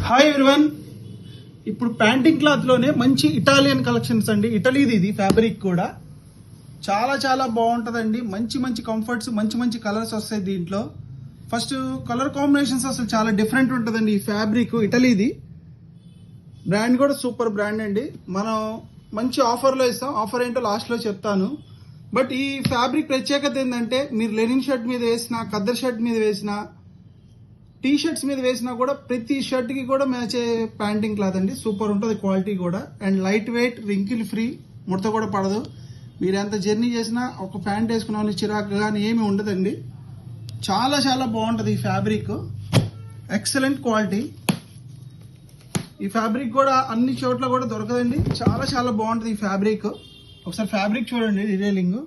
Hi everyone. ఇప్పుడు panting cloth లోనే మంచి ఇటాలియన్ కలెక్షన్స్ అండి. ఇటలీది ఇది ఫ్యాబ్రిక్ కూడా చాలా చాలా బాగుంటుందండి. మంచి మంచి కంఫర్ట్స్, మంచి మంచి కలర్స్ వస్తాయి దీంట్లో. ఫస్ట్ కలర్ కాంబినేషన్స్ అసలు చాలా డిఫరెంట్ ఉంటుందండి. ఈ ఫ్యాబ్రిక్ ఇటలీది, బ్రాండ్ కూడా సూపర్ బ్రాండ్ అండి. మనం మంచి ఆఫర్లో ఇస్తాం. ఆఫర్ ఏంటో లాస్ట్లో చెప్తాను. బట్ ఈ ఫ్యాబ్రిక్ ప్రత్యేకత ఏంటంటే, మీరు లెనిన్ షర్ట్ మీద వేసిన, ఖద్దర్ షర్ట్ మీద వేసిన, టీ షర్ట్స్ మీద వేసినా కూడా ప్రతి షర్ట్ కి కూడా మ్యాచ్ అయ్యే ప్యాంటింగ్ క్లాత్ అండి. సూపర్ ఉంటుంది క్వాలిటీ కూడా. And light weight, wrinkle free, ముడత కూడా పడదు. మీరు ఎంత జర్నీ చేసినా ఒక ప్యాంట్ వేసుకున్న వాళ్ళు చిరాకు కానీ ఏమి ఉండదండి. చాలా చాలా బాగుంటుంది ఈ ఫ్యాబ్రిక్. Excellent quality. ఈ ఫ్యాబ్రిక్ కూడా అన్ని చోట్ల కూడా దొరకదండి. చాలా చాలా బాగుంటుంది ఈ ఫ్యాబ్రిక్. ఒకసారి ఫ్యాబ్రిక్ చూడండి, డీటెయిలింగ్.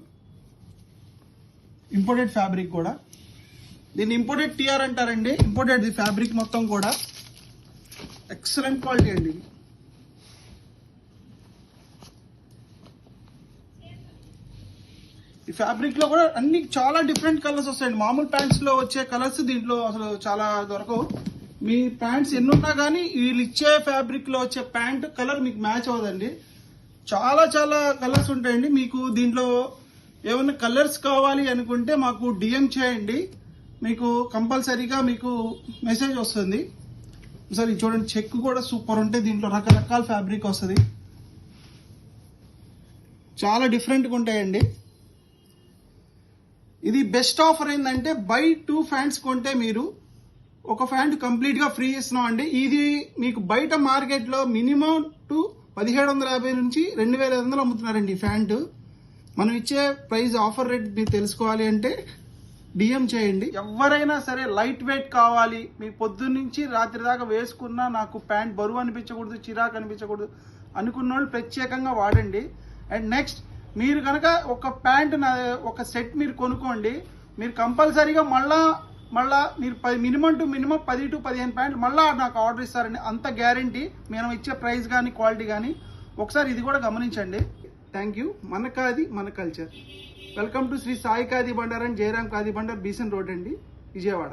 ఇంపోర్టెడ్ ఫ్యాబ్రిక్ కూడా. దీన్ని ఇంపోర్టెడ్ టీఆర్ అంటారండి. ఇంపోర్టెడ్ ది ఫ్యాబ్రిక్ మొత్తం కూడా ఎక్సలెంట్ క్వాలిటీ అండి. ఈ ఫ్యాబ్రిక్ లో కూడా అన్ని చాలా డిఫరెంట్ కలర్స్ వస్తాయండి. మామూలు ప్యాంట్స్ లో వచ్చే కలర్స్ దీంట్లో అసలు చాలా దొరకవు. మీ ప్యాంట్స్ ఎన్నున్నా కానీ వీళ్ళు ఇచ్చే ఫ్యాబ్రిక్ లో వచ్చే ప్యాంట్ కలర్ మీకు మ్యాచ్ అవ్వదండి. చాలా చాలా కలర్స్ ఉంటాయండి. మీకు దీంట్లో ఏమైనా కలర్స్ కావాలి అనుకుంటే మాకు డిఎం చేయండి. మీకు కంపల్సరీగా మీకు మెసేజ్ వస్తుంది. సరే చూడండి, చెక్ కూడా సూపర్ ఉంటాయి. దీంట్లో రకరకాల ఫ్యాబ్రిక్ వస్తుంది. చాలా డిఫరెంట్గా ఉంటాయండి. ఇది బెస్ట్ ఆఫర్ ఏంటంటే, బై 2 ఫ్యాంట్స్ కొంటే మీరు ఒక ఫ్యాంట్ కంప్లీట్గా ఫ్రీ ఇస్తున్నాం అండి. ఇది మీకు బయట మార్కెట్లో మినిమం 1750 నుంచి 2500 అమ్ముతున్నారండి ఈ ఫ్యాంటు. మనం ఇచ్చే ప్రైస్ ఆఫర్ రేట్ మీరు తెలుసుకోవాలి అంటే డిఎం చేయండి. ఎవరైనా సరే లైట్ వెయిట్ కావాలి, మీ పొద్దున్న నుంచి రాత్రి దాకా వేసుకున్నా నాకు ప్యాంట్ బరువు అనిపించకూడదు, చిరాకు అనిపించకూడదు అనుకున్న వాళ్ళు ప్రత్యేకంగా వాడండి. అండ్ నెక్స్ట్, మీరు కనుక ఒక ప్యాంట్ ఒక సెట్ మీరు కొనుక్కోండి, మీరు కంపల్సరీగా మళ్ళా మీరు మినిమం 10 to 15 ప్యాంట్లు మళ్ళీ నాకు ఆర్డర్ ఇస్తారండి. అంత గ్యారంటీ మనం ఇచ్చే ప్రైస్ కానీ క్వాలిటీ కానీ. ఒకసారి ఇది కూడా గమనించండి. Thank you. మన ఖాదీ మన culture. Welcome to Shri Sai Khadi Bhandar and Jayaram Khadi Bhandar, Besant road అండి, విజయవాడ.